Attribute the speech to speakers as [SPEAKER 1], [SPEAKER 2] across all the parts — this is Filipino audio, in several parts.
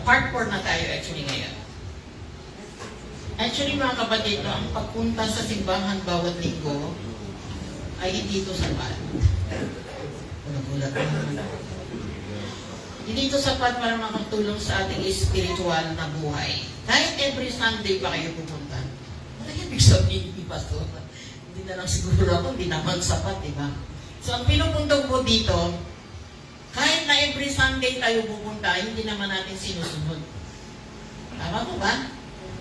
[SPEAKER 1] part 4 na tayo actually ngayon. Actually mga kapatid, no, ang pagpunta sa simbahan bawat linggo ay hindi ito sapat. Nagulat naman. Hindi ito sapat para makatulong sa ating spiritual na buhay. Kahit every Sunday pa kayo pupunta. Ano yung ibig sabihin ni Pastor? Hindi na lang siguro ako, hindi naman sapat, di ba? So ang pinupunta po dito, kahit na every Sunday tayo pupunta, hindi naman natin sinusunod. Tama po ba?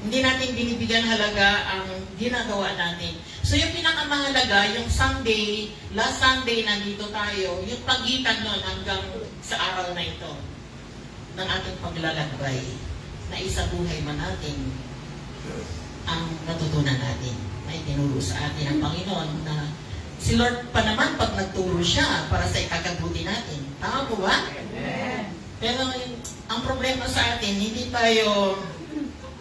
[SPEAKER 1] Hindi natin binibigyan halaga ang ginagawa natin. So yung pinakamahalaga, yung Sunday, last Sunday nandito tayo, yung pagitan nun hanggang sa araw na ito ng ating paglalakbay na isabuhay man natin ang natutunan natin na itinuro sa atin ng Panginoon na si Lord pa naman pag nagturo siya para sa ikakabuti natin. Tama po ba? Amen. Pero ang problema sa atin, hindi tayo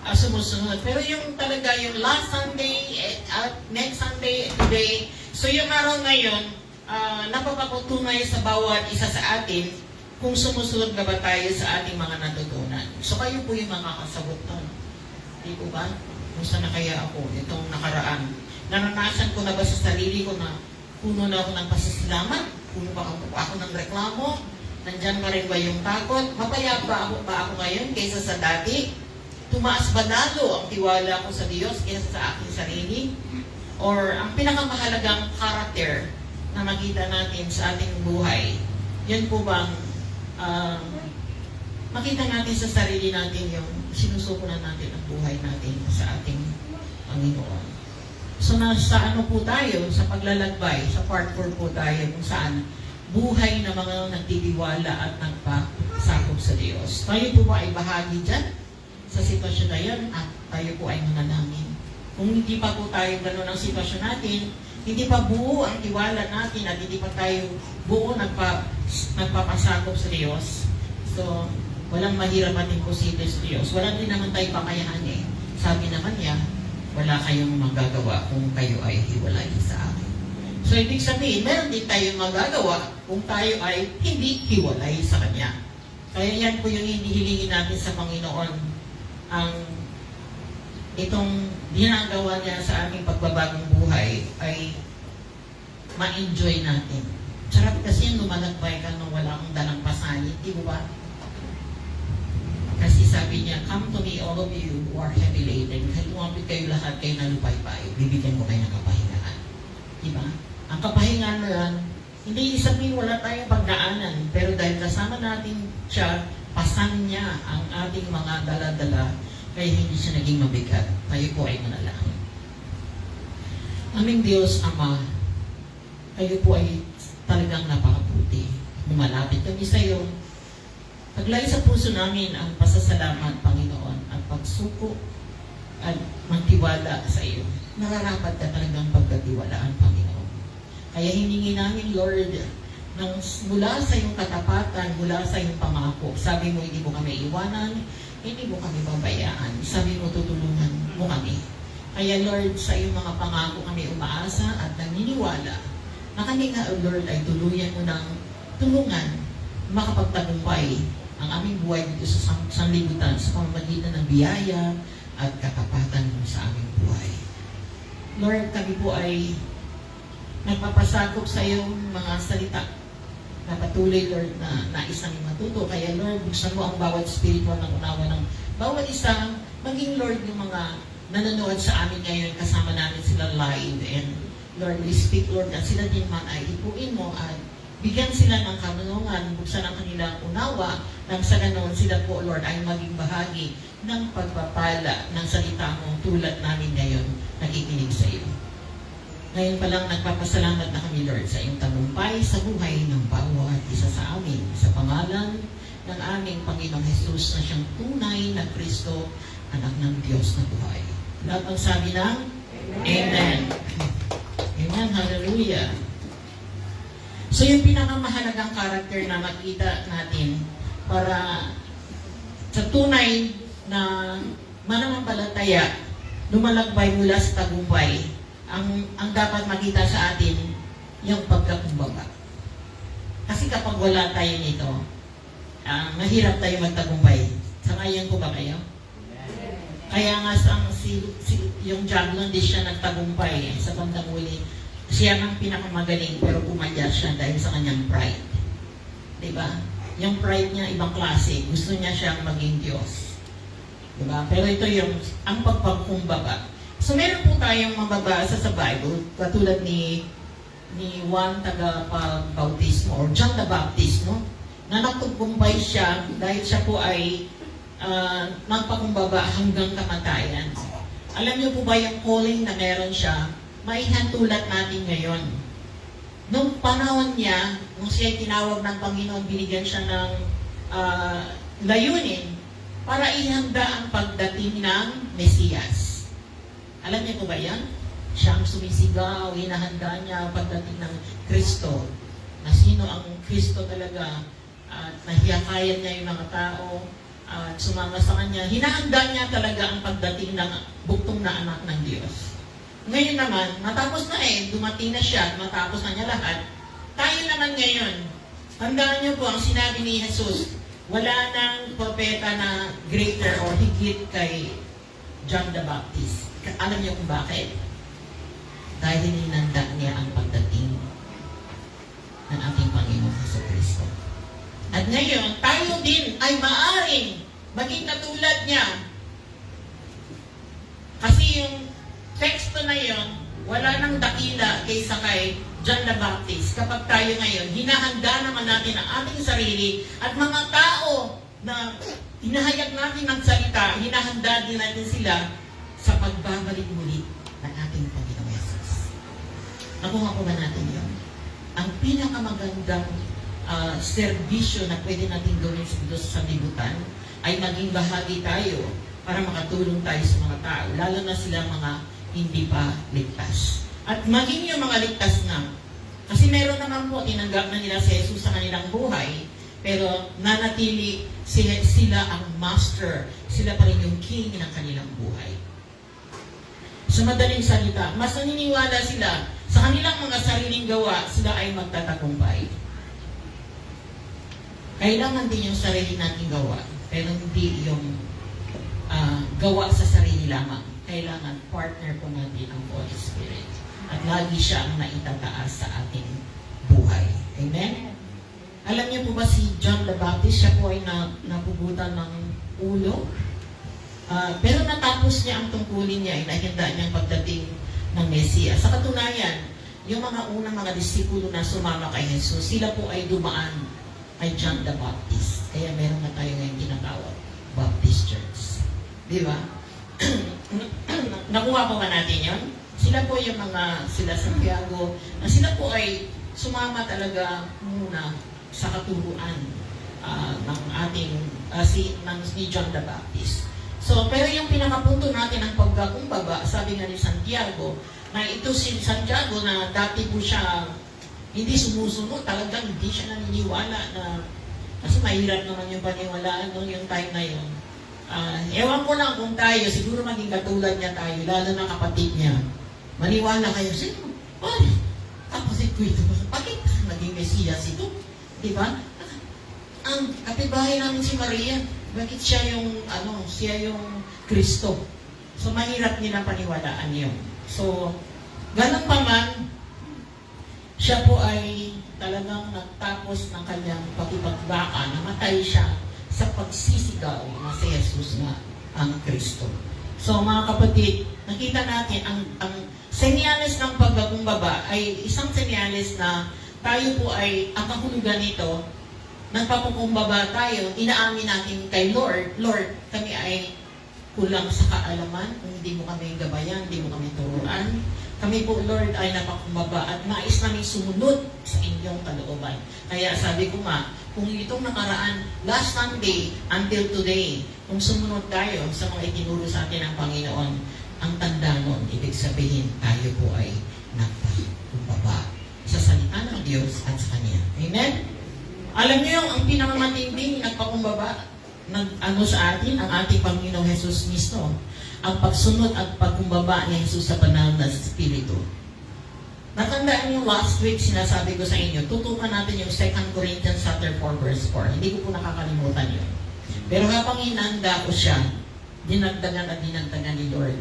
[SPEAKER 1] sumusunod. Pero yung talaga, yung last Sunday, at next Sunday, today, so yung araw ngayon, napapatunay sa bawat isa sa atin kung sumusunod na ba tayo sa ating mga natutunan. So kayo po yung makakasagot doon. Di po ba? Kung saan na kaya ako itong nakaraan? Naranasan ko na ba sa sarili ko na puno na ako ng pasasalamat? Puno ba ako ng reklamo? Nandyan pa rin ba yung takot? Mapaya ba ako ngayon kaysa sa dati? Tumaas ba lalo ang tiwala ko sa Diyos kaysa sa aking sarili? Or ang pinakamahalagang character na makita natin sa ating buhay, yan po bang makita natin sa sarili natin yung sinusukunan natin ang buhay natin sa ating Panginoon. So nasa ano po tayo, sa paglalakbay, sa part 4 po tayo kung saan buhay na mga nagtitiwala at nagpasakop sa Diyos. Tayo po ba ay bahagi dyan sa sitwasyon na yan at tayo po ay manalangin. Kung hindi pa po tayo gano'n ang sitwasyon natin, hindi pa buo ang tiwala natin at hindi pa tayo buo nagpapasakop sa Diyos. So, walang mahirap at imposible sa Diyos. Wala din naman tayo pakayahan eh. Sabi naman niya, wala kayong magagawa kung kayo ay hiwalay sa akin. So, ibig sabihin, meron din tayong magagawa kung tayo ay hindi hiwalay sa Kanya. Kaya yan po yung hinihilingin natin sa Panginoon, ang itong ginagawa niya sa aming pagbabagong buhay ay ma-enjoy natin. Sarap kasi yung lumalakbay ka nung wala kang dalang pasanin, di ba? Kasi sabi niya, come to me all of you who are heavy laden. Lumapit kayo lahat, kayo na lupay-pay. Bibigyan ko kayo ng kapahingaan. Di ba? Ang kapahingaan na yan, hindi sabihin wala tayong pagdaanan, pero dahil kasama natin siya, pasan niya ang ating mga dala-dala, kaya hindi siya naging mabigat. Tayo po ay manalangin. Aming Diyos, Ama, kayo po ay talagang napakabuti. Lumalapit kami sa iyo. Paglay sa puso namin ang pasasalamat, Panginoon, at pagsuko at magtiwala sa iyo. Nararapat ka talagang pagkatiwalaan, Panginoon. Kaya hiningi namin, Lord, nang mula sa iyong katapatan, mula sa iyong pangako. Sabi mo, hindi mo kami iwanan, hindi mo kami babayaan. Sabi mo, tutulungan mo kami. Kaya Lord, sa iyong mga pangako kami umaasa at naniniwala na kami nga, Lord, ay tuluyan mo ng tulungan makapagtagumpay ang aming buhay dito sa sanlibutan sa pamamagitan ng biyaya at katapatan mo sa aming buhay. Lord, kami po ay nagpapasakop sa iyong mga salita na patuloy, Lord, na nais namin matuto. Kaya, Lord, buksan mo ang bawat spiritual ng unawa ng bawat isa, maging, Lord, yung mga nanonood sa amin ngayon, kasama namin sila live. And, Lord, we speak, Lord, na sila din man ay ipuin mo at bigyan sila ng kanunungan, buksan ang kanilang unawa, nang sa ganon sila po, Lord, ay maging bahagi ng pagpapala ng salita mo tulad namin ngayon, nakikinig sa iyo. Ngayon pa lang nagpapasalamat na kami, Lord, sa iyong tagumpay sa buhay ng bawat isa sa amin. Sa pangalan ng aming Panginoong Jesus na siyang tunay na Kristo, anak ng Diyos na buhay. Lahat ang sabi ng Amen. Amen. Hallelujah. So yung pinakamahalagang karakter na makita natin para sa tunay na mananampalataya, lumalakbay mula sa tagumpay, ang dapat makita sa atin, yung pagkakumbaba. Kasi kapag wala tayo nito, mahirap tayo magtagumpay. Sangayon po ba kayo? Kaya nga yung Jaglon, di siya nagtagumpay sa bandang huli. Siya ang pinakamagaling pero pumalya siya dahil sa kanyang pride. Diba? Yung pride niya ibang klase. Gusto niya siyang maging Diyos. Diba? Pero ito yung ang pagpagkumbaba. So meron po tayong mababasa sa Bible katulad ni Juan taga-bautismo or John the Baptist, no? Na nagtagumpay siya dahil siya po ay magpakumbaba hanggang kamatayan. Alam niyo po ba yung calling na meron siya, maihatulad natin ngayon. Nung panahon niya, nung siya tinawag ng Panginoon, binigyan siya ng layunin para ihanda ang pagdating ng Mesiyas. Alam niyo po ba yan? Siya ang sumisigaw, hinahanda niya ang pagdating ng Kristo. Na sino ang Kristo talaga, at nahiyakayan niya yung mga tao, at sumama sa kanya. Hinahanda niya talaga ang pagdating ng buktong na anak ng Diyos. Ngayon naman, matapos na dumating na siya, matapos na niya lahat. Tayo naman ngayon, tandaan niyo po ang sinabi ni Jesus, wala nang propeta na greater or higit kay John the Baptist. Alam niyo kung bakit? Dahil hinanda niya ang pagdating ng ating Panginoon Jesucristo. At ngayon, tayo din ay maaring maging katulad niya. Kasi yung teksto na yon, wala nang dakila kaysa kay John the Baptist. Kapag tayo ngayon, hinahanda naman natin ang ating sarili at mga tao na hinahayag natin ng salita, hinahanda din natin sila sa pagbabalik muli ng ating Panginoon Jesus. Nakuha ko ba natin yun? Ang pinakamagandang serbisyo na pwede natin gawin sa libutan ay maging bahagi tayo para makatulong tayo sa mga tao, lalo na sila mga hindi pa ligtas. At maging yung mga ligtas nga, kasi meron naman po, tinanggap na nila si Jesus sa kanilang buhay, pero nanatili sila ang master, sila pa rin yung king ng kanilang buhay. Sa madaling salita, mas naniniwala sila sa kanilang mga sariling gawa, sila ay magtatagumpay. Kailangan din yung sarili nating gawa, pero hindi yung gawa sa sarili lamang. Kailangan partner po natin ang Holy Spirit. At lagi siya ang naitataas sa ating buhay. Amen? Alam niyo po ba si John the Baptist, siya po ay napugutan ng ulo. Pero natapos niya ang tungkulin niya, inahanda niyang pagdating ng Mesiyas. Sa katunayan, yung mga unang mga disipulo na sumama kay Jesus, sila po ay dumaan kay John the Baptist. Kaya meron na tayo ngayon tinatawag Baptist Church. Di ba? Nakuha po ba natin yun? Sila po yung sila Santiago, na sila po ay sumama talaga muna sa katuruan ng ating, ni John the Baptist. So, pero yung pinakapunto natin ang pagkakumbaba, sabi nga ni Santiago, na ito si Santiago na dati po siya hindi sumusunod, talagang hindi siya naniniwala na, kasi mahirap naman yung paniwalaan nung yung time na yun. Ewan ko lang kung tayo, siguro maging katulad niya tayo, lalo na kapatid niya. Maniwala kayo, sino? Tapos ito, bakit naging Mesiyas ito? Diba? Ang kapitbahay namin si Maria, bakit siya yung Kristo? So, mahirap nila paniwalaan yun. So, ganun pa man, siya po ay talagang nagtapos ng kanyang pakipagbaka, namatay siya sa pagsisigaw na si Jesus nga ang Kristo. So mga kapatid, nakita natin ang senyales ng pagkakumbaba ay isang senyales na tayo po ay ang kahulugan nito, nagpapakumbaba tayo, inaamin natin kay Lord, Lord, kami ay kulang sa kaalaman, kung hindi mo kami gabayan, hindi mo kami turuan. Kami po, Lord, ay napakumbaba at nais namin sumunod sa inyong kalooban. Kaya sabi ko nga, kung itong nakaraan, last Sunday until today, kung sumunod tayo sa mga itinuro sa atin ng Panginoon, ang tanda nun, ibig sabihin, tayo po ay napakumbaba sa salita ng Diyos at sa Kanya. Amen? Alam niyo yung ang pinakamatinding nagpakumbaba sa atin, ang ating Panginoong Jesus mismo, ang pagsunod at pagkumbaba ni Jesus sa panahon ng Espiritu. Natandaan niyo last week, sinasabi ko sa inyo, tutukan natin yung 2 Corinthians chapter 4 verse 4. Hindi ko po nakakalimutan yun. Pero habang hinanda ko siya, dinagdagan ni Lord.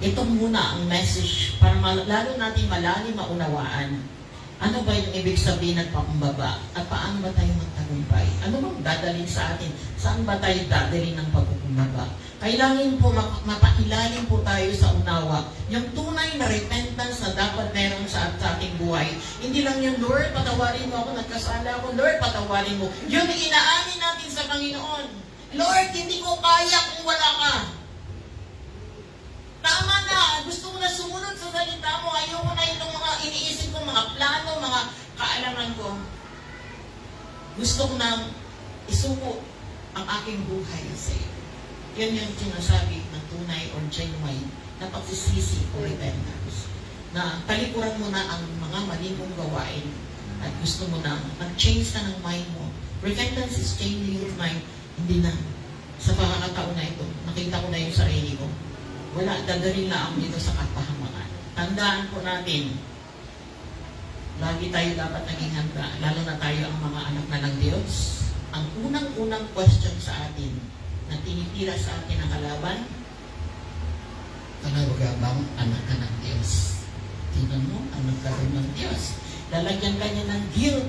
[SPEAKER 1] Ito muna ang message para lalo natin malalim maunawaan. Ano ba yung ibig sabihin ng pakumbaba? At paano ba tayo magtagumpay? Ano bang dadalhin sa atin? Saan ba tayo dadalhin ng pagkukumbaba? Kailangan po mapailalim po tayo sa unawa. Yung tunay na repentance na dapat meron sa ating buhay. Hindi lang yung, Lord, patawarin mo ako, nagkasala ako. Lord, patawarin mo. Yun ang inaamin natin sa Panginoon. Lord, hindi ko kaya kung wala ka. Tama na, gusto ko na sumunod sa salita mo. Ayoko na itong mga iniisip ko, mga plano, mga kaalaman ko. Gusto ko na isuko ang aking buhay sa iyo. Yan yung sinasabi ng tunay or genuine na pagsisisi o repentance. Na talikuran mo na ang mga maling mong gawain at gusto mo na mag-change na ng mind mo. Repentance is changing your mind. Hindi na. Sa pagkakataon na ito, nakita ko na yung sarili ko. Wala, dadalhin na ako dito sa kapahamakan. Tandaan po natin, lagi tayo dapat naging handa, lalo na tayo ang mga anak na ng Diyos. Ang unang-unang question sa atin, na tinitira sa atin ang kalaban, talaga bang anak ka ng Diyos? Tingnan mo, anak ka rin ng Diyos. Lalagyan ka niya ng guilt.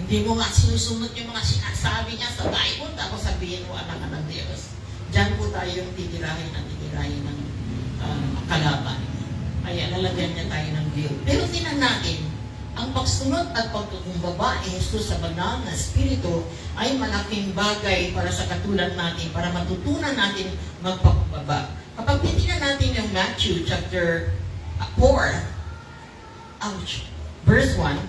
[SPEAKER 1] Hindi mo nga sinusunod yung mga sinasabi niya sa Bible, tapos sabihin mo, anak ka ng Diyos. Diyan po tayong titirahin ng kalaban. Kaya lalagyan niya tayo ng guilt. Pero tingnan natin, ang pagsunod at pagkukumbaba ni Jesus sa banal na Espiritu ay malaking bagay para sa katulad natin, para matutunan natin magpakumbaba. Kapag titingnan natin yung Matthew chapter 4, verse 1,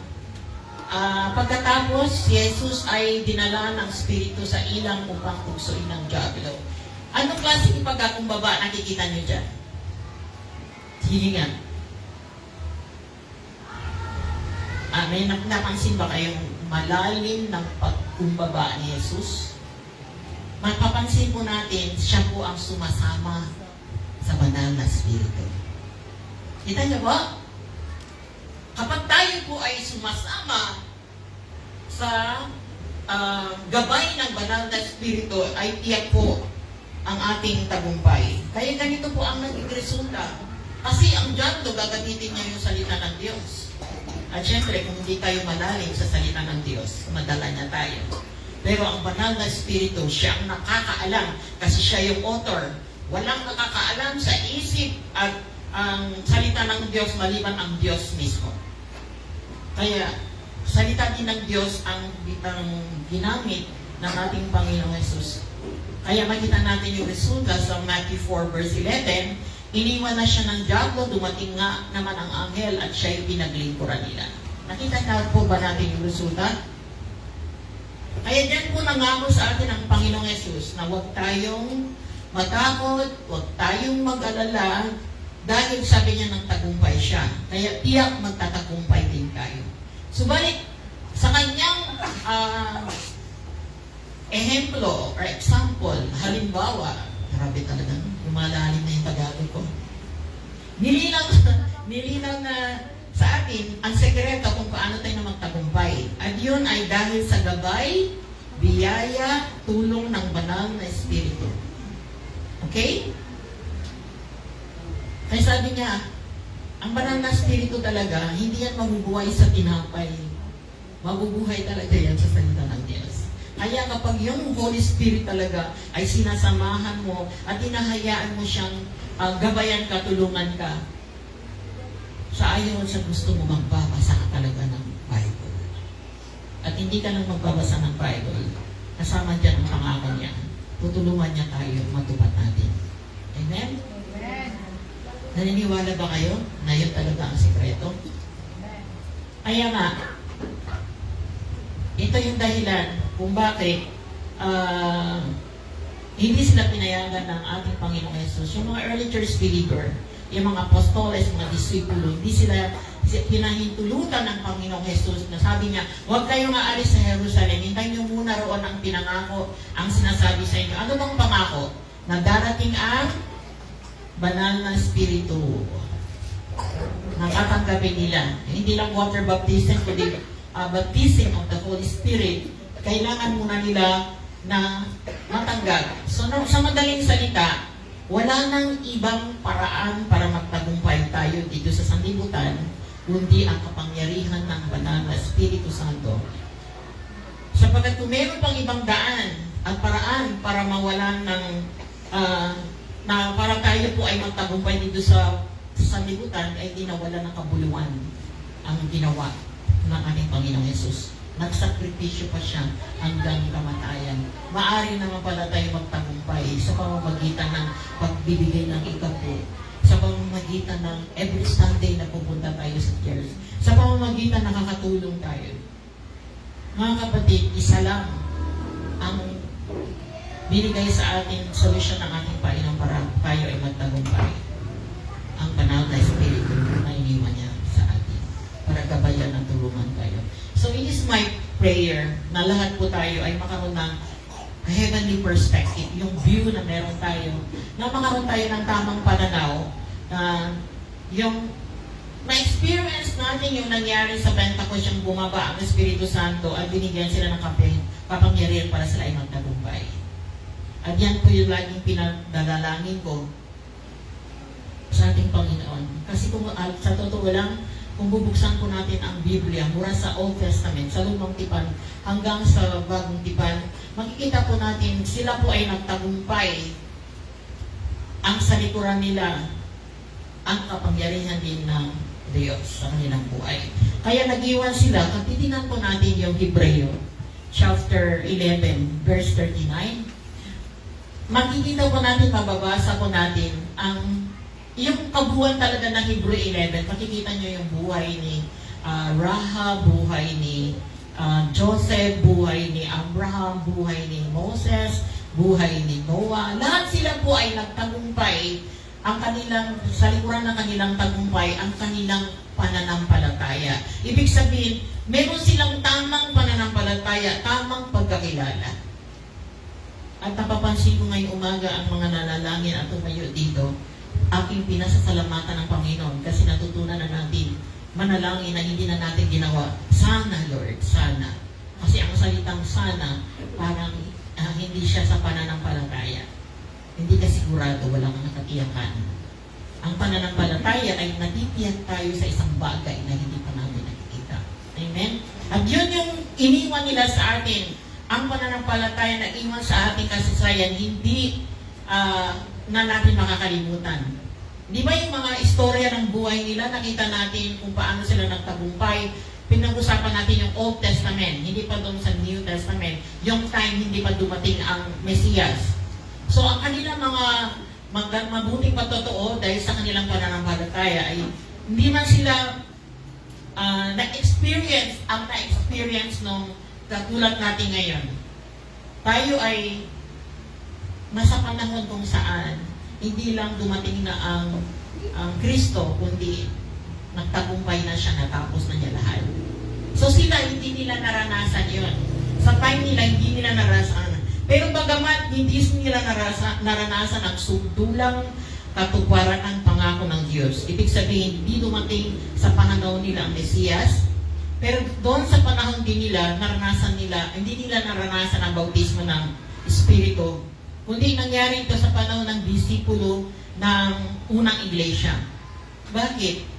[SPEAKER 1] pagkatapos, si Jesus ay dinala ng Espiritu sa ilang upang tuksoin ng diablo. Anong klase ng pagkakumbaba nakikita niyo dyan? Sige nga. May napansin ba kayong malalim ng pagkumbaba ni Jesus? Mapapansin po natin, siya po ang sumasama sa banal na Espiritu. Kita niyo ba? Kapag tayo po ay sumasama sa gabay ng banal na Espiritu, ay tiyak po ang ating tagumpay. Kaya ganito po ang naging resulta. Kasi ang diablo, gagamitin niya yung salita ng Diyos. At syempre, kung hindi tayo malalim sa salita ng Diyos, madala niya tayo. Pero ang banal na Espiritu, siya ang nakakaalam kasi siya yung author. Walang nakakaalam sa isip at ang salita ng Diyos maliban ang Diyos mismo. Kaya, salita din ng Diyos ang ginamit ng ating Panginoong Jesus. Kaya makita natin yung resulta sa Matthew 4 verse 11, iniwan na siya ng diablo, dumating nga naman ang anghel at siya'y pinaglingkuran nila. Nakita na po ba natin yung resulta? Kaya dyan po nangako sa atin ang Panginoong Jesus na huwag tayong matakot, huwag tayong mag-alala, dahil sabi niya ng tagumpay siya. Kaya tiyak magtatagumpay din tayo. Subalit, sa kanyang ehemplo or example, halimbawa, grabe talaga, lumalalim na yung Tagalog ko. Nilinaw na sa atin ang sekreto kung paano tayo na magtagumpay. At yun ay dahil sa gabay, biyaya, tulong ng banal na Espiritu. Okay? Kaya sabi niya, ang banal na Espiritu talaga, hindi yan mabubuhay sa tinapay. Mabubuhay talaga yan sa salita ng Diyos. Kaya kapag yung Holy Spirit talaga ay sinasamahan mo at hinahayaan mo siyang gabayan ka, tulungan ka, sa ayaw sa gusto mo magbabasa ka talaga ng Bible. At hindi ka lang magbabasa ng Bible, kasama dyan ang pangako niya. Tutulungan niya tayo matupad natin. Amen? Amen. Naniniwala ba kayo na yun talaga ang sikreto? Kaya nga, ito yung dahilan kung bakit hindi sila pinayagan ng ating Panginoong Jesus. Yung mga early church believer, yung mga apostoles, mga disipulo, hindi sila pinahintulutan ng Panginoong Jesus na sabi niya, huwag kayong aalis sa Jerusalem, hintayin niyo muna roon ang pinangako, ang sinasabi sa inyo. Ano bang pangako? Na darating ang banal na Espiritu. Nakatanggapin nila. Hindi lang water baptism, kundi baptism of the Holy Spirit. Kailangan muna nila na matanggap. So, sa madaling salita, wala nang ibang paraan para magtagumpay tayo dito sa sanlibutan, kundi ang kapangyarihan ng banal na Espiritu Santo. Sapagkat kung meron pang ibang daan at paraan para mawalan ng na para tayo po ay magtagumpay dito sa sanlibutan, ay di nawala ng kabuluhan ang ginawa ng ating Panginoong Yesus. Nagsakripisyo pa siya hanggang kamatayan. Maari naman pala tayo magtagumpay sa pamamagitan ng pagbibigay ng ikapo, sa pamamagitan ng every Sunday na pupunta tayo sa church, sa pamamagitan na nakakatulong tayo. Mga kapatid, isa lang ang binigay sa ating solusyon ng ating Panginoon para tayo ay magtagumpay. Ang banal na Espiritu na iniwan niya sa atin para gabayan at tulungan tayo. So it is my prayer na lahat po tayo ay makaroon ng heavenly perspective, yung view na meron tayo, na makaroon tayo ng tamang pananaw, yung ma-experience natin yung nangyari sa Pentecost, yung bumaba ang Espiritu Santo at binigyan sila ng kapangyarihan para sila ay magtagumpay. At yan po yung laging pinadadalangin ko sa ating Panginoon. Kasi kung sa totoo lang, kung bubuksan po natin ang Biblia mula sa Old Testament, sa Lumang Tipan hanggang sa Bagong Tipan, makikita po natin sila po ay nagtagumpay. Ang sa likuran nila, ang kapangyarihan din ng Diyos sa kanilang buhay. Kaya nag-iwan sila. Kung titingnan po natin yung Hebreo, chapter 11, verse 39, makikita po natin, mababasa po natin yung kabuuan talaga ng Hebreo 11. Makikita nyo yung buhay ni Rahab, buhay ni Joseph, buhay ni Abraham, buhay ni Moses, buhay ni Noah. Lahat sila po ay nagtagumpay. Ang kanilang, sa likuran ng kanilang tagumpay, ang kanilang pananampalataya. Ibig sabihin, meron silang tamang pananampalataya, tamang pagkakilala. At napapansin ko ngayong umaga ang mga nalalangin at tumayo dito, aking pinasasalamatan ng Panginoon kasi natutunan na natin manalangin na hindi na natin ginawa. Sana, Lord, sana. Kasi ang salitang sana, parang hindi siya sa pananampalataya. Hindi ka sigurado, walang nakatiyakan. Ang pananampalataya ay natitiyak tayo sa isang bagay na hindi pa natin nakikita. Amen? At yun yung iniwan nila sa atin. Ang pananampalataya na iwan sa ating kasaysayan, hindi na natin makakalimutan. Di ba yung mga istorya ng buhay nila, nakita natin kung paano sila nagtagumpay. Pinag-usapan natin yung Old Testament, hindi pa doon sa New Testament. Yung time, hindi pa dumating ang Mesiyas. So, ang kanilang mga mabuting patotoo dahil sa kanilang pananampalataya ay hindi man sila na-experience ang na-experience nung katulad natin ngayon. Tayo ay nasa panahon kung saan hindi lang dumating na ang Kristo, kundi nagtagumpay na siya, natapos na niya lahat. So sila, hindi nila naranasan yun. Sa time nila, hindi nila naranasan. Pero bagamat hindi nila naranasan ang sundulang katuparan ng pangako ng Diyos. Ibig sabihin, hindi dumating sa panahon nila ang Mesiyas. Pero doon sa panahon din nila, hindi nila naranasan ang bautismo ng Espiritu. Kundi nangyari ito sa panahon ng disipulo ng unang iglesia. Bakit?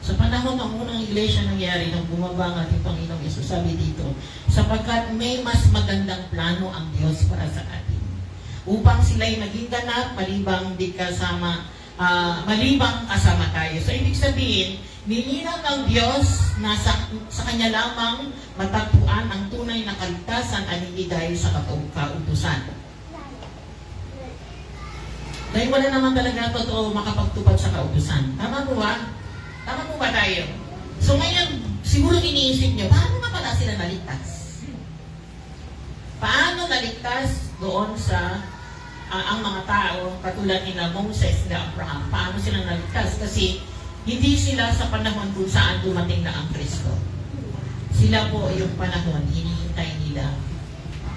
[SPEAKER 1] Sa panahon ng unang iglesia nangyari nang bumaba ang ating Panginoong Yesus, sabi dito, sapagkat may mas magandang plano ang Diyos para sa atin. Upang sila'y maging ganap, malibang kasama tayo. So, ibig sabihin, nilinaw ng Diyos na sa Kanya lamang matagpuan ang tunay na kaligtasan at hindi dahil sa kautusan. Dahil wala naman talaga totoo makapagtupad sa kautusan. Tama po ba? Tama po ba tayo? So ngayon, siguro iniisip nyo, paano nga pala sila naligtas? Paano naligtas doon sa ang mga tao, katulad nila Moses, nila Abraham? Paano sila naligtas? Kasi hindi sila sa panahon kung saan dumating na ang Kristo. Sila po yung panahon, hinihintay nila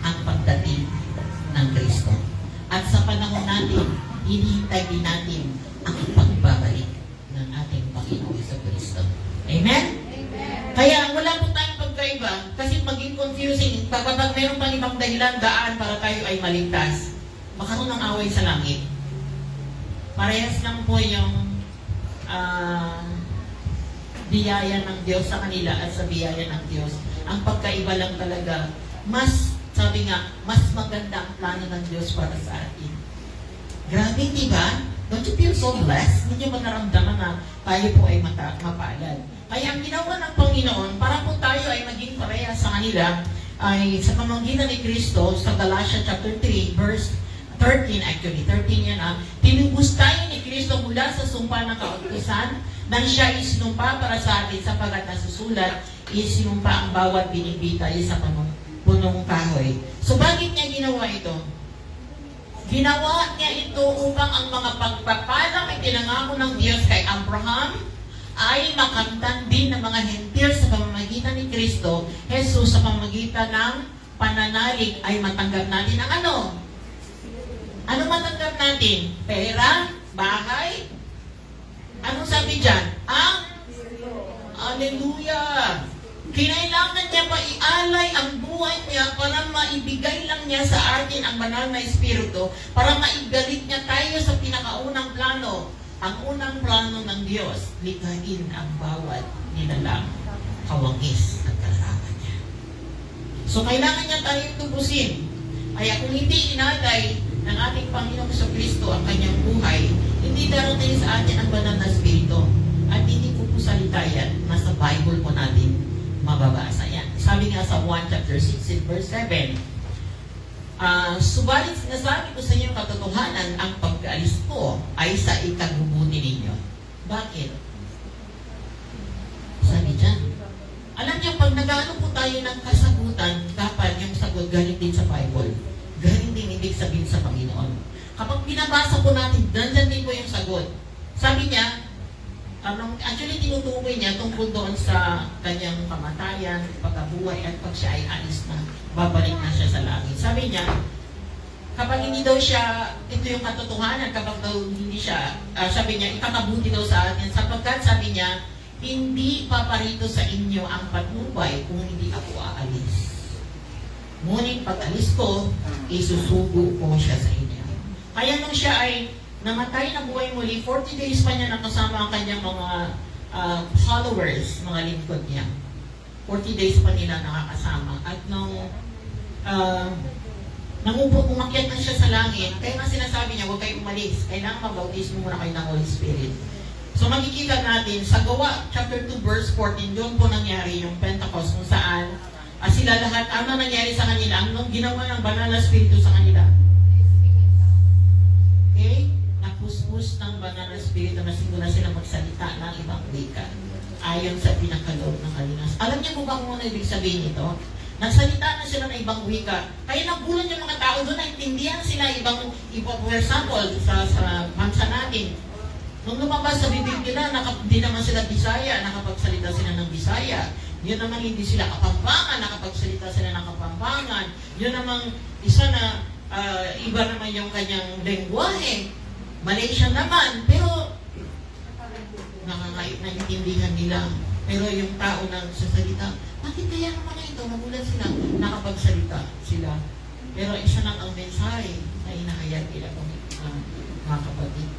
[SPEAKER 1] ang pagdating ng Kristo. At sa panahon natin, hinihintay din natin ang pagbabalik ng ating Panginoong Kristo. Amen? Amen? Kaya wala po tayong pagkaiba kasi maging confused confusing. Kapag mayroon pang ibang dahilan, daan para tayo ay maligtas, makaroon ng away sa langit. Parehas lang po yung biyaya ng Diyos sa kanila at sa biyaya ng Diyos. Ang pagkaiba lang talaga, sabi nga, mas maganda ang plano ng Diyos para sa atin. Grabe, di ba? Don't you feel so blessed? Hindi nyo manaramdaman na tayo po ay mapalad. Kaya ang ginawa ng Panginoon, para po tayo ay maging pareha sa kanila, ay sa pamamagitan ni Kristo, sa Galatia chapter 3, verse 13 actually, 13 yan tinubos tayo ni Kristo mula sa sumpa ng kautusan, nang siya isinumpa para sa atin sapagkat nasusulat, isinumpa ang bawat binibitay sa punong kahoy. So bakit niya ginawa ito? Ginawa niya ito upang ang mga pagpapalang itinangako ng Diyos kay Abraham ay makamtan din ng mga hentil sa pamamagitan ni Kristo, Jesus, sa pamamagitan ng pananalig ay matanggap natin ang ano? Ano matanggap natin? Pera? Bahay? Anong sabi dyan? Hallelujah! Kinailangan niya pa ialay ang buhay niya para maibigay lang niya sa atin ang banal na Espiritu, para maibalik niya tayo sa pinakaunang plano. Ang unang plano ng Diyos, likhain ang bawat nilalang, kawangis at kalaban niya. So kailangan niya tayong tubusin. Kaya kung hindi inalay ng ating Panginoon sa Kristo ang kanyang buhay, hindi darating sa atin ang banal na Espiritu. At hindi ko po salita yan, nasa Bible po natin mababasa yan. Sabi nga sa 1 chapter 6 verse 7, subalit sinasabi ko sa inyo katotohanan, ang pag-alis ko ay sa ikabubuti ninyo. Bakit? Sabi dyan. Alam niyo, pag nag-ano po tayo ng kasagutan, dapat yung sagot galing din sa Bible. Galing din ibig sabihin sa Panginoon. Kapag binabasa po natin, nandyan din po yung sagot. Sabi niya, actually tinutukoy niya tungkol doon sa kanyang kamatayan, pagkabuhay, at pag siya ay alis na, babalik na siya sa langit. Sabi niya, kapag hindi daw siya, ito yung katotohanan, kapag daw hindi siya, sabi niya, ikakabuti daw sa atin, sapagkat sabi niya, hindi paparito sa inyo ang patnubay kung hindi ako aalis. Ngunit pag alis ko, isusugo ko siya sa inyo. Kaya nung siya ay namatay na buhay muli, 40 days pa niya nakasama ang kanyang mga followers, mga lingkod niya. 40 days pa nila nakakasama. At nung umakyat na siya sa langit, kaya nga sinasabi niya, huwag kayo umalis. Kailangan mag-bautismo muna kayo ng Holy Spirit. So makikita natin, sa Gawa, chapter 2, verse 14, doon po nangyari yung Pentecost, kung saan sila lahat, ano nangyari sa kanila, ang ginawa ng banal na Espiritu sa kanila. Okay? Napuspos ng banal na Espiritu na sigura sila magsalita ng ibang wika ayon sa pinakaloob ng kalinas. Alam niyo po ba kung ano ibig sabihin ito? Nagsalita na sila ng ibang wika. Kaya nagulan yung mga tao doon, naintindihan sila ibang for example, sa bansa natin. Nung lumabas sa bibig nila, hindi naman sila Bisaya, nakapagsalita sila ng Bisaya. Yun naman hindi sila Kapampangan, nakapagsalita sila ng Kapampangan. Yun namang isa na iba naman yung kanyang lengguwahe. Malaysia naman, pero naiintindihan nila. Pero yung tao na sasalita, bakit kaya ang mga ito? Nagulat sila, nakapagsalita sila. Pero isa lang ang mensahe na inahayag nila mga kapatid.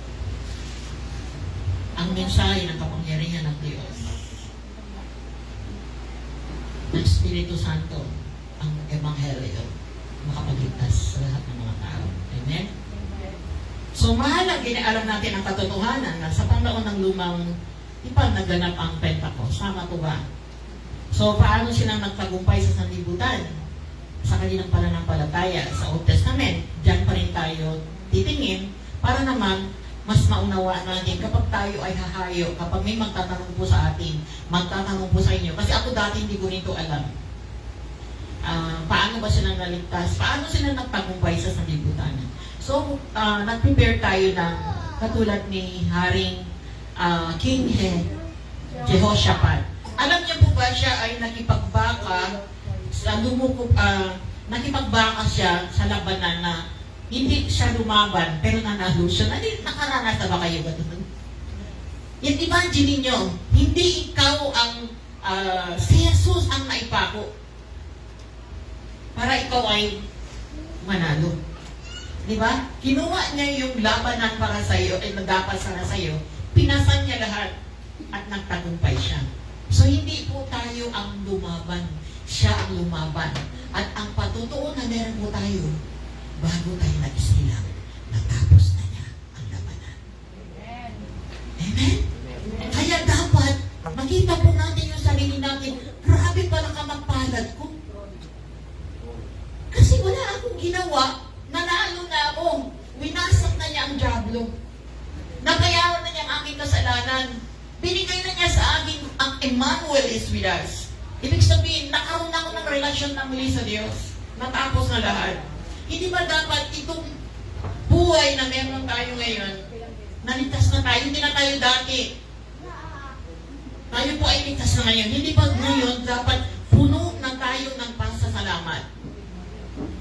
[SPEAKER 1] Ang mensahe ng kapangyarihan ng Diyos, ng Espiritu Santo, ang Ebanghelyo, makapagligtas sa lahat ng mga tao. Amen? So, mahalaga, alam natin ang katotohanan na sa panahon ng lumang naganap ang Pentecost. Sama po ba? So, paano silang nagtagumpay sa sanlibutan? Sa kanilang pananampalataya sa Old Testament. Diyan pa rin tayo titingin para naman mas maunawaan natin kapag tayo ay hahayo, kapag may magtatanong po sa atin, magtatanong po sa inyo. Kasi ako dati hindi ko nito alam. Paano ba silang naligtas? Paano sila nagtagumpay sa sanlibutan? So, nag-prepare tayo ng katulad ni Haring King Jehoshaphat. Alam niyo po ba siya ay nakipagbaka siya sa labanan na hindi siya lumaban, pero nanalo siya. Nakaranas na ba kayo ba doon? Yan, imagine ninyo, hindi ikaw ang si Jesus ang naipako. para ikaw ay manalo. Di ba? Kinuha niya yung labanan para sa iyo, dapat sana sa iyo, pinasan niya lahat at nagtagumpay siya. So hindi po tayo ang lumaban, siya ang lumaban. At ang patutuon na meron po tayo, bago tayo nag-isilang, natapos na niya ang labanan. Amen? Kaya dapat, makita po natin yung sarili natin, grabe pala ka magpalad ko. Kasi wala akong ginawa, nanalo na ako. Winasak na niya ang diablo. Nabayaran na niya ang aking kasalanan. Binigay na niya sa akin, ang Emmanuel is with us. Ibig sabihin, nakaroon ako ng relasyon na muli sa Diyos. Natapos na lahat. Hindi ba dapat itong buhay na meron tayo ngayon, naligtas na tayo, hindi na tayo dati. Tayo po ay ligtas na ngayon. Hindi ba ngayon dapat puno na tayo ng pasasalamat?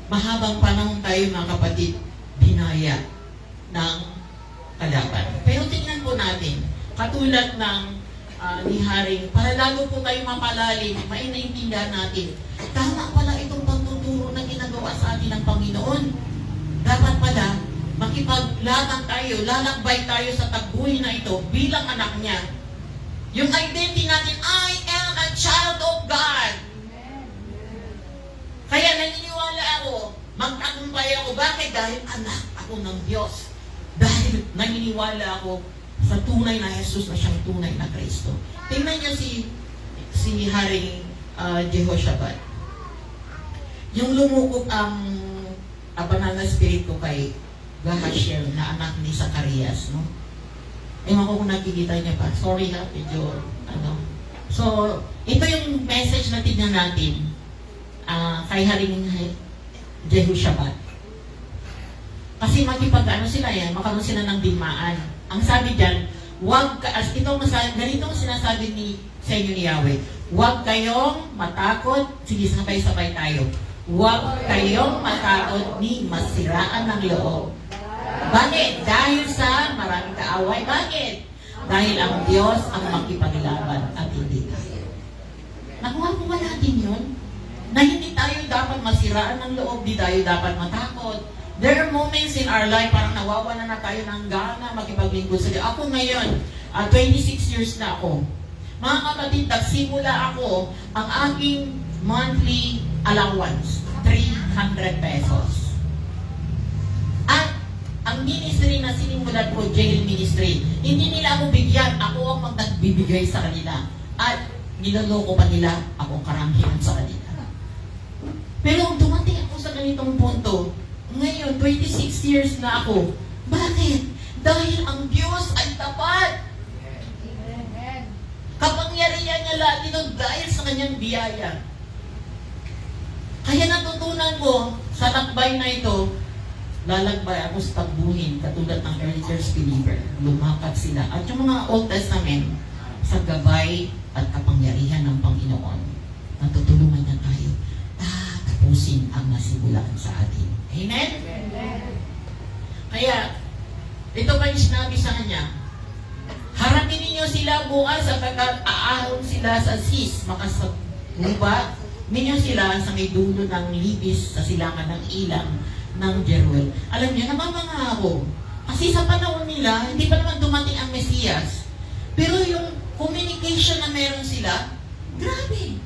[SPEAKER 1] Mahabang panahon tayo mga kapatid, binaya ng kalaban. Pero tingnan po natin, katulad ng ni Haring, para lalo po tayo mapalalim, maintindihan natin, tama pala itong pagtuturo na ginagawa sa atin ng Panginoon. Dapat pala, makipaglaban tayo, lalakbay tayo sa tagbuhay na ito bilang anak niya. Yung identity natin, I am a child of God. Kaya naniniwala ako, magtagumpay ako. Bakit? Dahil anak ako ng Diyos. Dahil naniniwala ako sa tunay na Jesus na siyang tunay na Kristo. Tingnan niyo si Haring Jehoshaphat. Yung lumukop ang banal na spirit ko kay Gahashiel na anak ni Zacarias, no? Ewan ko kung nakikita niya pa. Sorry ha, medyo So, ito yung message na tignan natin kay Haring Jehoshaphat. Kasi sila yan, makaroon sila ng digmaan. Ang sabi dyan, ganito ang sinasabi sa inyo ni Yahweh, huwag kayong matakot, sige sabay-sabay tayo, huwag kayong matakot ni masiraan ng loob. Bakit? Dahil sa maraming kaaway. Bakit? Dahil ang Diyos ang makipaglaban at hindi tayo. Nakuha po ba natin yun? Na hindi tayo dapat masiraan ng loob, di tayo dapat matakot. There are moments in our life parang nawawalan na tayo ng gana makipaglingkod sa Diyos. Ako ngayon, 26 years na ako. Mga kapatid, nagsimula ako ang aking monthly allowance, 300 pesos. At ang ministry na sinimulan ko, jail ministry, hindi nila ako bigyan, ako ang nagbibigay sa kanila. At niloloko pa nila ako karamihan sa kanila. Pero dumating ako sa ganitong punto, ngayon, 26 years na ako. Bakit? Dahil ang Diyos ay tapat. Kapangyarihan niya lahat ito dahil sa kanyang biyaya. Kaya natutunan ko sa lakbay na ito, lalakbay ako sa tagbuhin katulad ng early church believer. Lumakad sila. At yung mga Old Testament, sa gabay at kapangyarihan ng Panginoon, natutulungan niya tayo tapusin ang nasimulan sa atin. Amen? Kaya, ito pa yung sinabi sa kanya, harapin ninyo sila bukas sapagkat aahon sila sa sis, makasaguba ninyo sila sa may dulo ng libis sa silangan ng ilang ng Jeruel. Alam niyo, namamanga ako. Kasi sa panahon nila, hindi pa naman dumating ang Mesiyas. Pero yung communication na meron sila, grabe.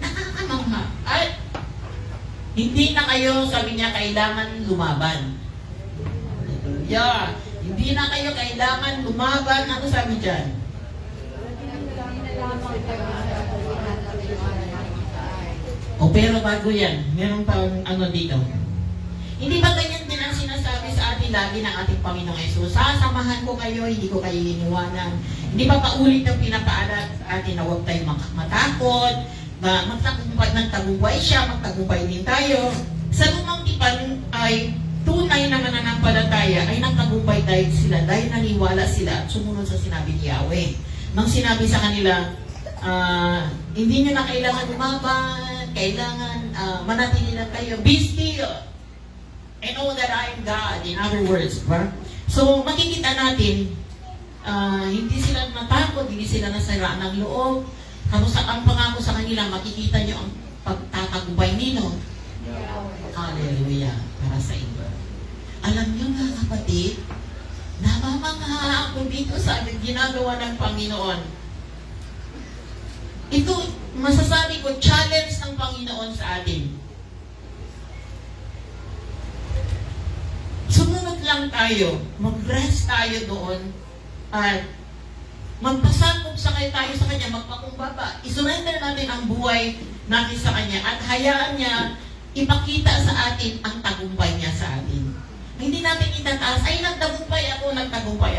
[SPEAKER 1] Nakakamangha. At hindi na kayo, sabi niya, kailangan lumaban. Yeah. Hindi na kayo kailangan lumaban. Ano sabi dyan? Pero bago yan, meron pa dito. Hindi ba ganyan din ang sinasabi sa atin lagi ng ating Panginoong Yesus? Sasamahan ko kayo, hindi ko kayo iniwanan. Hindi ba paulit ang pinapaalat sa atin na huwag tayong matakot, magtagumpay siya, magtagumpay din tayo. Sa lumang tipan ay tunay na mananampalataya ay nagtagumpay dahil sila, dahil naniwala sila at sumunod sa sinabi ni Yahweh. Nang sinabi sa kanila, hindi nyo na kailangan lumaban, kailangan manatili lang kayo, be still and know that I am God. In other words, so makikita natin, hindi sila natakot, hindi sila nasiraan ng loob. Ang pangako sa kanila, makikita nyo ang pagtatagumpay Hallelujah. Para sa inyo. Alam niyo nga kapatid, namamangha ako dito sa ginagawa ng Panginoon. Ito, masasabi ko, challenge ng Panginoon sa atin. Sumunod lang tayo, mag-rest tayo doon, at magpasakop sa tayo sa Kanya, magpakumbaba. Isurrender natin ang buhay natin sa Kanya at hayaan niya ipakita sa atin ang tagumpay niya sa atin. Hindi natin itataas, ay nagtagumpay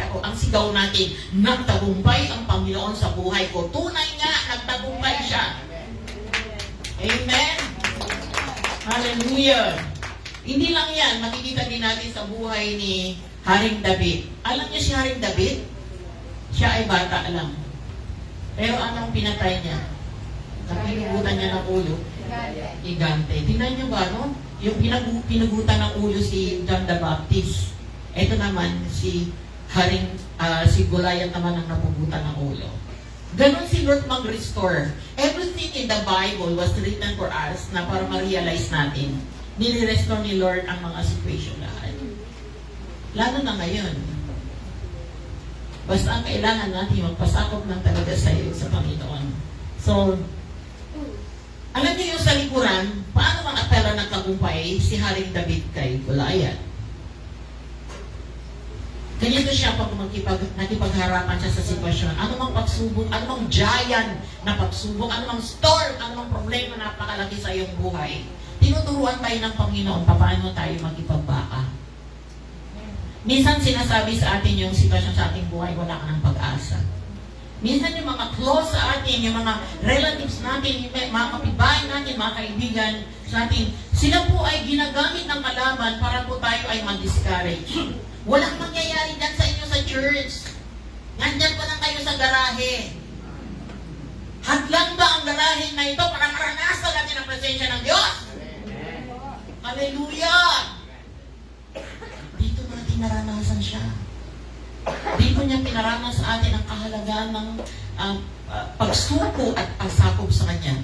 [SPEAKER 1] ako. Ang sigaw natin, nagtagumpay ang Panginoon sa buhay ko. Tunay nga, nagtagumpay siya. Amen? Hallelujah! Hindi lang yan, makikita din natin sa buhay ni Haring David. Alam niyo si Haring David? Siya ay bata lang. Pero anong pinatay niya? Pinugutan niya ng ulo? Higante. Tingnan niyo ba, no? Yung pinugutan ng ulo si John the Baptist. Ito naman, si Goliath naman ang napugutan ng ulo. Ganon si Lord mag-restore. Everything in the Bible was written for us na para ma-realize natin. Nire-restore ni Lord ang mga situation lahat. Lalo na ngayon. Basta ang kailangan natin magpasakop ng talaga sa iyo sa Panginoon. So, alam niyo yung sa likuran, paano mang-apela ng tagumpay si Haring David kay Goliath? Ganito siya pag nakipagharapan siya sa sitwasyon. Ano mang pagsubok, ano mang giant na pagsubok, ano mang storm, ano mang problema na napakalaki sa iyong buhay. Tinuturuan tayo ng Panginoon paano tayo makipagbaka. Minsan sinasabi sa atin yung sitwasyon sa ating buhay, wala ka ng pag-asa. Minsan yung mga close sa atin, yung mga relatives natin, yung mga kapitbahay natin, mga kaibigan sa atin, sila po ay ginagamit ng kalaban para po tayo ay mag-discourage. Walang mangyayari dyan sa inyo sa church. Nandyan pa lang kayo sa garahe. Hadlang ba ang garahe na ito para maranasan natin ang presensya ng Diyos? Hallelujah! Dito natin naranasan siya. Dito niya pinaranas sa atin ang kahalagaan ng pagsuko at pasakop sa Kanya.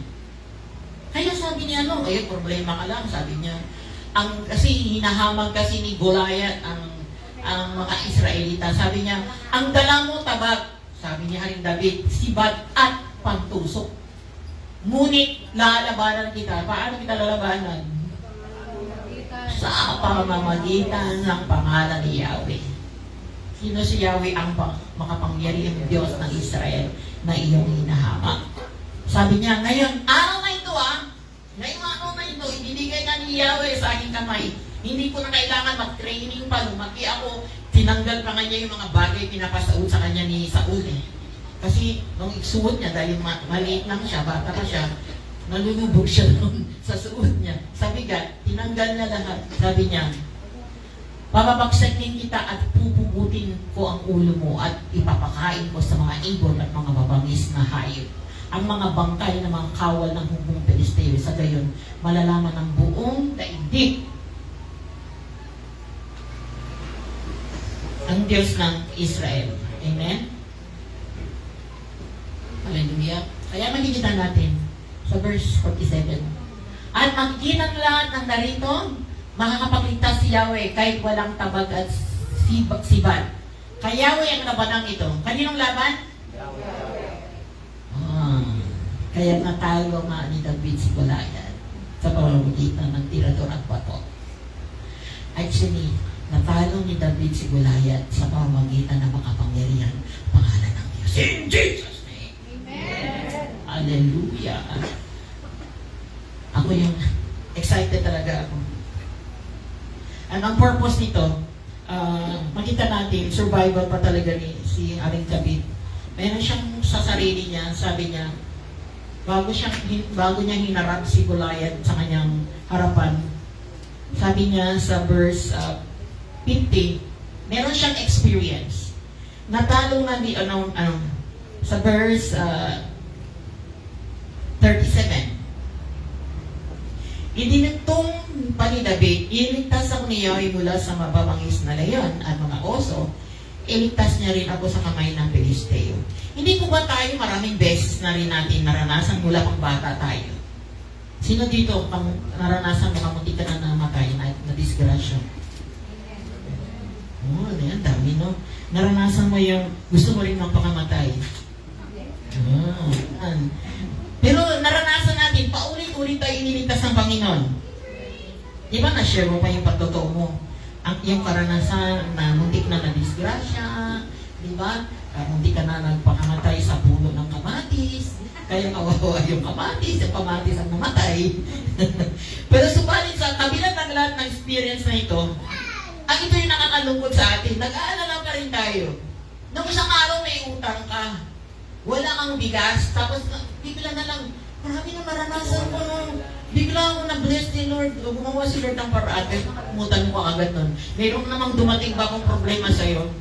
[SPEAKER 1] Kaya sabi niya, problema ka lang, sabi niya. Kasi hinahamag kasi ni Goliath ang mga Israelita. Sabi niya, ang dala mo tabag, sabi niya Haring David, sibad at pantusok. Ngunit lalabanan kita. Paano kita lalabanan? Sa pamamagitan ng pangalan ni Yahweh. Sino si Yahweh? Ang makapangyarihang Diyos ng Israel na iyong hinahamag. Sabi niya, ngayon, araw na ito ngayong araw na ito, ibinigay na ni Yahweh sa aking kamay. Hindi ko na kailangan mag-training pa. Lumaki ako, tinanggal pa nga niya yung mga bagay pinapasaud sa kanya ni Saul. Kasi nung isuot niya, dahil maliit lang siya, bata pa siya, nalulubog siya doon sa suot niya. Sa bigat, tinanggal niya lahat. Sabi niya, papabagsakin kita at pupugutin ko ang ulo mo at ipapakain ko sa mga ibon at mga mabangis na hayop. Ang mga bangkay ng mga kawal ng hukbong Pilisteo, sa gayon, malalaman ng buong daigdig ang Diyos ng Israel. Amen? Hallelujah. Kaya makikita natin sa verse 47. At makikita ng lahat ng narito, makakapagligtas si Yahweh kahit walang tabag at sibad. Kay Yahweh ang labanang ito. Kaninong laban? Kaya natalo nga ni David si Goliath sa pamamagitan ng tirador at bato. Actually, natalo ni David si Goliath sa pamamagitan ng makapangyarihan pangalan ng Diyos. In Jesus' name. Amen. Hallelujah. Ako yung excited talaga ako. And ang purpose nito, makita natin, survival pa talaga ni si Haring David. Meron siyang sa sarili niya, sabi niya, bago niya hinarap si Goliath sa kanyang harapan, sabi niya sa verse 50, meron siyang experience. Natalo na sa verse 37. Idinugtong pa ni David, iligtas ako ni Yahweh mula sa mababangis na leon at mga oso, iligtas niya rin ako sa kamay ng Pilisteo. Hindi po ba tayo maraming beses na rin natin naranasan mula pang bata tayo? Sino dito pang naranasan mo kamunti ka na namatay na disgrasya? Oo, yan, dami, no? Naranasan mo yung gusto mo rin magpakamatay. Yan. Pero naranasan natin, paulit-ulit tayo iniligtas ng Panginoon. Di ba na-share mo pa yung pagtotoo mo? Yung karanasan na muntik na na-disgrasya, di ba? Muntik ka na nagpakamatay sa puno ng kamatis, kaya kawawa yung kamatis ang namatay. Pero subalit sa kabilang ng lahat ng experience na ito, ang ito yung nakakalungkot sa atin, nag-aalala pa rin tayo. Nung isang araw may utang ka, wala kang bigas, tapos bigla na lang, marami na maranasan ko nung bigla ako na-bless ni Lord, o gumawa si Lord ng paraan, pero nakalimutan mo agad nun. Mayroon namang dumating bagong problema sa'yo.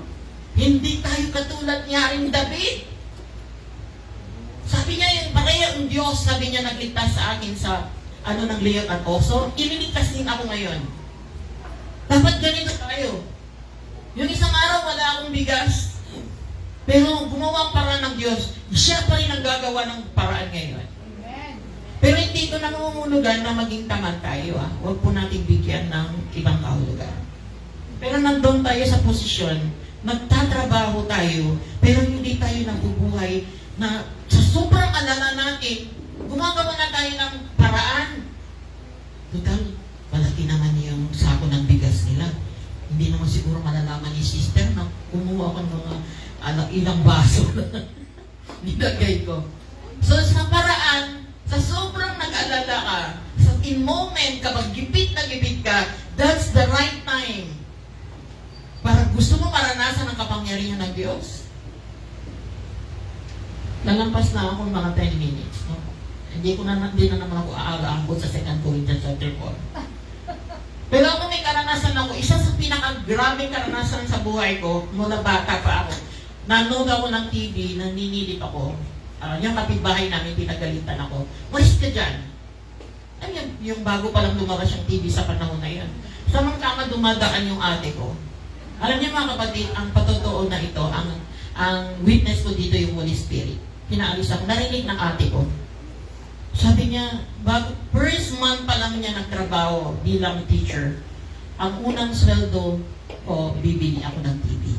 [SPEAKER 1] Hindi tayo katulad ni Haring David. Sabi niya, yung Diyos, sabi niya, nagligtas sa akin sa ng leon at oso, ililigtas din ako ngayon. Dapat ganito tayo. Yung isang araw, wala akong bigas. Pero gumawa ang paraan ng Diyos, siya pa rin ang gagawa ng paraan ngayon. Pero hindi ito nangungulugan na maging tamad tayo. Huwag po natin bigyan ng ibang kahulugan. Pero nandun tayo sa posisyon, nagtatrabaho tayo, pero hindi tayo nabubuhay na sa sobrang alala natin, gumagawa na tayo ng paraan. Total, malaki naman yung sako ng bigas nila. Hindi naman siguro malalaman ni sister na kumuha ko ng mga ilang baso na nilagay ko. So sa paraan, sa sobrang nag-alala ka, sa in moment, kapag gipit na gipit ka, that's the right time. Para gusto mo maranasan ang kapangyarihan ng Diyos. Nalampas na ako mga 10 minutes. No? Hindi na naman ako aaga-angkot sa 2 Corinthians chapter 4. Pero ako may karanasan ako, isa sa pinaka-grabing karanasan sa buhay ko, mula bata pa ako. Nanood ako ng TV, naninilip ako. Yung kapitbahay namin, pinagalitan ako. Walis ka dyan. Ay, yung bago palang lumabas yung TV sa panahon na yun. Samang-tama dumadaan yung ate ko. Alam niyo mga kapatid, ang patotoo na ito, ang witness ko dito yung Holy Spirit. Pinaalis ako, narinig ng ate ko. Sabi niya, first month pa lang niya nagtrabaho bilang teacher, ang unang sweldo ko, bibili ako ng TV.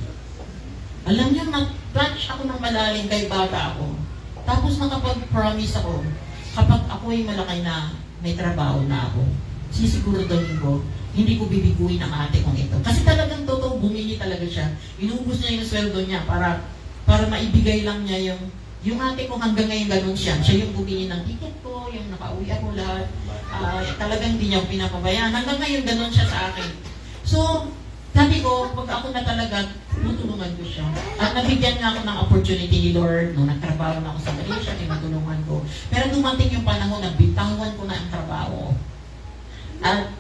[SPEAKER 1] Alam niyo, nag-touch ako ng malalim kay bata ako. Tapos nakapag-promise ako, kapag ako ay malaki na, may trabaho na ako, sisiguraduhin ko, hindi ko bibiguin ang ate kong ito. Kasi talagang totoo, bumili talaga siya. Inubos niya yung sweldo niya para maibigay lang niya yung ate ko hanggang ngayon ganun siya. Siya yung bumili ng ticket ko, yung nakauwi ako lahat. Talagang hindi niya ako pinapabayaan. Hanggang ngayon ganun siya sa akin. So, sabi ko, pag ako na talaga, tutulungan ko siya. At nabigyan nga ako ng opportunity ni Lord, nung nagtrabaho na ako sa Malaysia, tinutulungan ko. Pero dumating yung panahon na bitawan ko na ang trabaho. At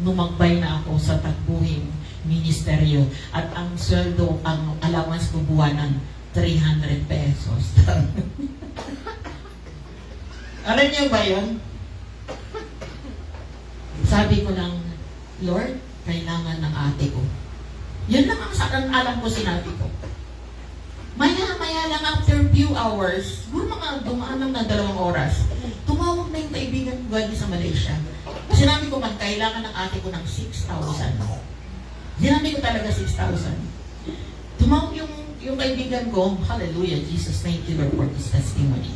[SPEAKER 1] numagbay na ako sa takbuhing ministeryo. At ang sweldo, ang allowance ko buwanan, 300 pesos. Alam niyo ba yun? Sabi ko lang, Lord, kailangan ng ate ko. Yun lang ang alam ko, sinabi ko. Maya-maya lang after few hours, siguro mga dumaan lang na 2 oras, tumawag na yung kaibigan ko galing sa Malaysia. Sinabi ko man, kailangan ng ate ko ng 6,000. Sinabi ko talaga 6,000. Tumawag yung kaibigan ko, hallelujah, Jesus, thank you Lord for this testimony.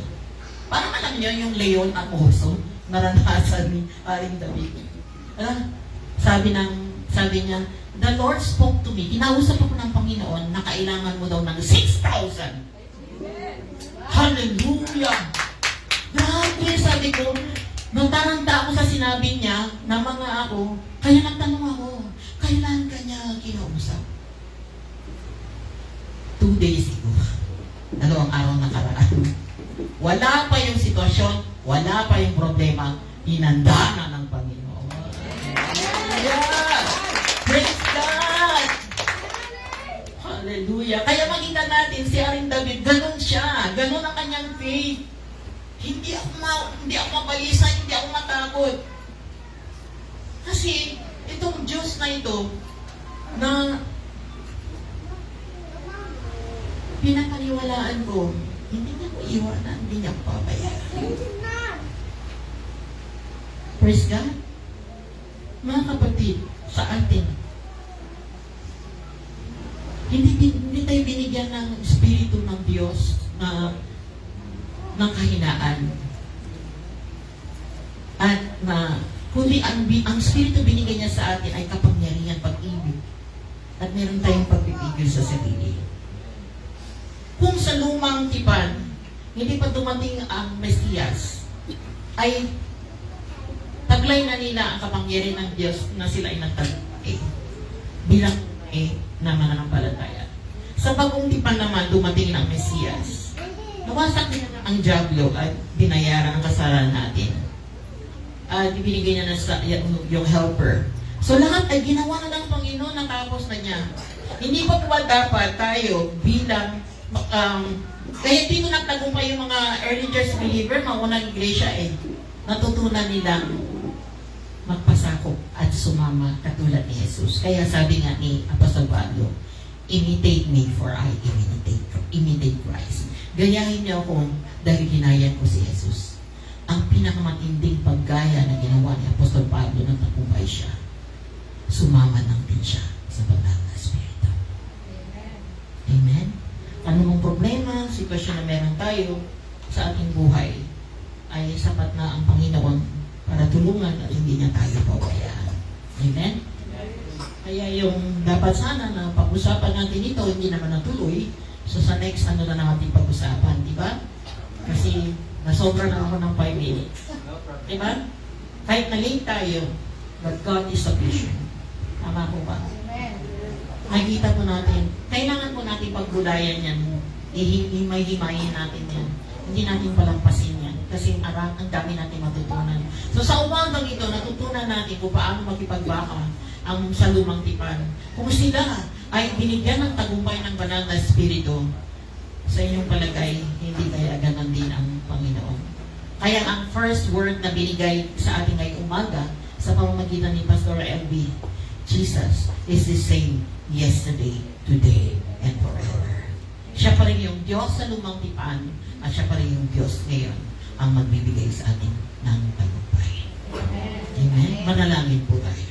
[SPEAKER 1] Parang alam niyo yung leon at oso, naranasan ni Haring David. Sabi niya, the Lord spoke to me. Kinausap ako ng Panginoon na kailangan mo daw ng 6,000. Hallelujah! Grabe, sabi ko, nataranta ako sa sinabi niya na mga ako, kaya nagtanong ako, kailan ka niya kinausap? 2 days ago. 2 araw na karaan. Wala pa yung sitwasyon, wala pa yung problema, hinanda na ng Panginoon. Yeah! Praise God! Hallelujah! Kaya makita natin si Haring David, ganun siya. Ganun ang kanyang faith. Hindi ako mabalisa, hindi ako matakot. Kasi itong Diyos na ito, na pinapaniwalaan ko, hindi niya ko iwanan, hindi niya ko pabayaan. Praise God. Mga kapatid, sa atin, hindi tayo binigyan ng Espiritu ng Diyos na ng kahinaan. At na kundi ang Espiritu binigay niya sa atin ay kapangyarihan, pag-ibig. At meron tayong pagpipigil sa sarili. Kung sa lumang tipan, hindi pa dumating ang Mesiyas, ay taglay na nila ang kapangyarihan ng Diyos na sila ay nagtagumpay bilang na mananampalataya. Sa bagong tipan naman, dumating ang Mesiyas. Nawasak niya ang diablo at binayaran ang kasalanan natin. At ibinigay niya na sa yung helper. So lahat ay ginawa na ng Panginoon, natapos na niya. Hindi pa po dapat tayo bilang kaya dito nagtagumpay yung mga early church believer, mga unang iglesia natutunan nilang magpasakop at sumama katulad ni Jesus. Kaya sabi nga ni Apostol Pablo, imitate me for I imitate Christ. Gayahin niyo ako dahil ginayan ko si Jesus. Ang pinakamatinding paggaya na ginawa ni Apostol Pablo nang tagumpay siya, sumama lang din siya sa banal na Espiritu. Amen? Anumang problema, sitwasyon na meron tayo sa ating buhay, ay sapat na ang Panginoon para tulungan at hindi niya tayo pabayaan. Amen? Kaya yung dapat sana na pag-usapan natin ito, hindi naman natuloy. So sa next na natin pag-usapan, di ba? Kasi nasobra na ako ng 5 minutes. Di ba? Kahit na-late tayo, but God is sufficient. Tama po ba? Nakikita po natin, kailangan po natin pagbulayan yan. Himay-himayin natin yan. Hindi natin palampasin yan. Kasi ang dami natin matutunan. So sa umagang ito, natutunan natin kung paano makipagbaka ang sa lumang tipan. Kung sila ay binigyan ng tagumpay ng banal na Espiritu, sa inyong palagay, hindi kaya ganon din ang Panginoon. Kaya ang first word na binigay sa ating ngayong umaga sa pamamagitan ni Pastor LB, Jesus is the same yesterday, today, and forever. Siya pa rin yung Diyos sa lumang tipan at siya pa rin yung Diyos ngayon ang magbibigay sa atin ng tagumpay. Amen? Manalangin po tayo.